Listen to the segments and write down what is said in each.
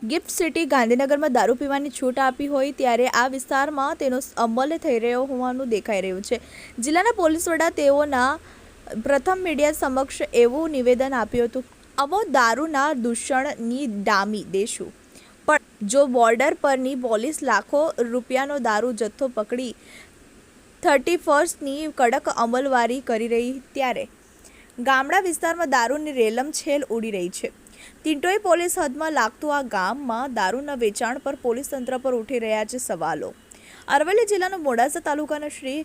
Gift city ગાંધીનગરમાં દારૂ પીવાની છૂટ આપી હોય ત્યારે આ વિસ્તારમાં તેનો અમલ થઈ રહ્યો હોવાનું દેખાઈ રહ્યું છે. જિલ્લાના પોલીસ વડા તેઓના પ્રથમ મીડિયા સમક્ષ એવું નિવેદન આપ્યું હતું, અમો દારૂના દૂષણની ડામી દેશું, પણ જો બોર્ડર પરની પોલીસ લાખો રૂપિયાનો દારૂ જથ્થો પકડી 31ની કડક અમલવારી કરી રહી ત્યારે ગામડા વિસ્તારમાં દારૂની રેલમછેલ ઉડી રહી છે. ટિન્ટોઈ પોલીસ હદમાં લાગતું આ ગામમાં દારૂના વેચાણ પર પોલીસ તંત્ર પર ઉઠી રહ્યા છે સવાલો. અરવલ્લી જિલ્લાના મોડાસા તાલુકાના શ્રી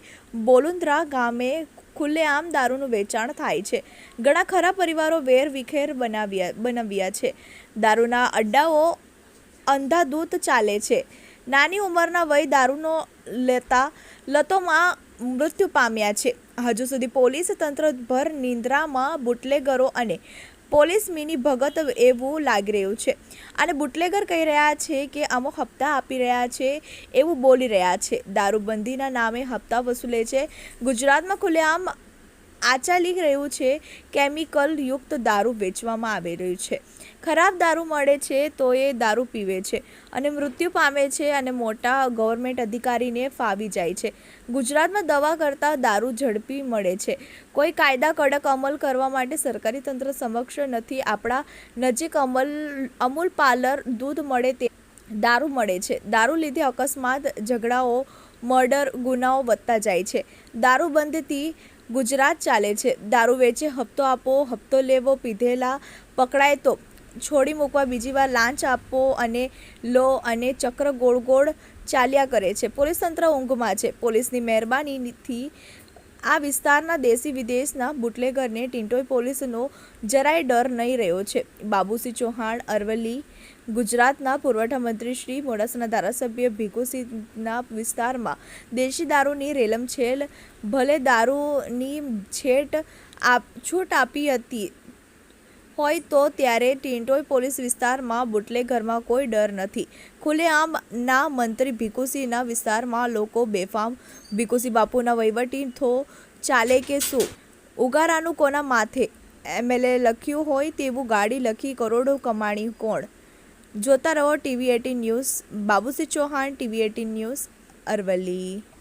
બોલુન્દ્રા ગામે ખુલ્લેઆમ દારૂનું વેચાણ થાય છે. ઘણા ખરા પરિવારો વેરવિખેર બનાવ્યા છે. દારૂના અડ્ડાઓ અંધાધૂત ચાલે છે. નાની ઉંમરના વય દારૂનો લતોમાં મૃત્યુ પામ્યા છે. હજુ સુધી પોલીસ તંત્ર ભર નિંદ્રામાં બુટલેગરો અને પોલીસ મિની ભગત એવું લાગી રહ્યું છે. અને બુટલેગર કહી રહ્યા છે કે અમુક હપ્તા આપી રહ્યા છે એવું બોલી રહ્યા છે. દારૂબંધીના નામે હપ્તા વસૂલે છે. ગુજરાતમાં ખુલ્લેઆમ આચાલી રહ્યું છે. કેમિકલ યુક્ત દારૂ વેચવામાં આવી રહ્યું છે. ખરાબ દારૂ મળે છે તો એ દારૂ પીવે છે અને મૃત્યુ પામે છે અને મોટા ગવર્મેન્ટ અધિકારીને ફાવી જાય છે. ગુજરાતમાં દવા કરતાં દારૂ ઝડપી મળે છે. કોઈ કાયદા કડક અમલ કરવા માટે સરકારી તંત્ર સમક્ષ નથી. આપણા નજીક અમૂલ પાર્લર દૂધ મળે તે દારૂ મળે છે. દારૂ લીધે અકસ્માત, ઝઘડાઓ, મર્ડર ગુનાઓ વધતા જાય છે. દારૂબંધીથી ગુજરાત ચાલે છે. દારૂ વેચે હપ્તો આપો, હપ્તો લેવો, પીધેલા પકડાય તો છોડી મૂકવા, બીજી વાર લાંચ આપો અને લો અને ચક્ર ગોળ ગોળ ચાલ્યા કરે છે. પોલીસ તંત્ર ઊંઘમાં છે. પોલીસની મહેરબાનીથી આ વિસ્તારના દેશી વિદેશના બુટલેગરને ટિન્ટોઈ પોલીસનો જરાય ડર નહીં રહ્યો છે. બાબુસિંહ ચૌહાણ, અરવલ્લી ગુજરાતના પુરવઠા મંત્રી શ્રી મોડાસાના ધારાસભ્ય ભીખુસિંહના વિસ્તારમાં દેશી દારૂની રેલમછેલ, ભલે દારૂની છૂટ આપી હતી હોય તો ત્યારે ટિન્ટોઈ પોલીસ વિસ્તારમાં બુટલેગરમાં કોઈ ડર નથી. ખુલ્લેઆમ ના મંત્રી ભીખુસિંહના વિસ્તારમાં લોકો બેફામ. ભીખુસિંહ બાપુના વહીવટી થો ચાલે કે શું? ઉગારાનું કોના માથે? એમએલએ લખ્યું હોય તેવું ગાડી લખી કરોડો કમાણી કોણ? જોતા રહો TV18 news. Babusinh Chauhan, TV18 news, Aravalli.